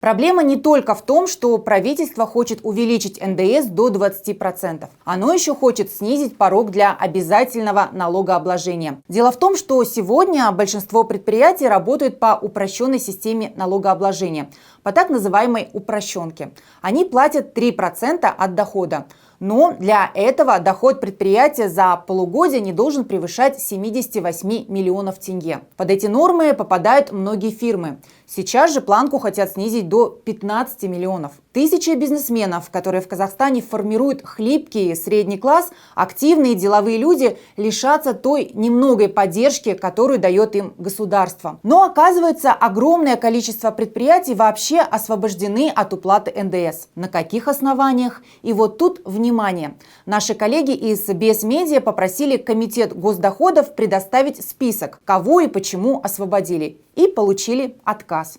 Проблема не только в том, что правительство хочет увеличить НДС до 20%. Оно еще хочет снизить порог для обязательного налогообложения. Дело в том, что сегодня большинство предприятий работают по упрощенной системе налогообложения, по так называемой упрощенке. Они платят 3% от дохода. Но для этого доход предприятия за полугодие не должен превышать 78 миллионов тенге. Под эти нормы попадают многие фирмы. Сейчас же планку хотят снизить до 15 миллионов. Тысячи бизнесменов, которые в Казахстане формируют хлипкий средний класс, активные деловые люди, лишатся той немногой поддержки, которую дает им государство. Но оказывается, огромное количество предприятий вообще освобождены от уплаты НДС. На каких основаниях? И вот тут внимание. Наши коллеги из BS-Media попросили Комитет госдоходов предоставить список, кого и почему освободили. И получили отказ.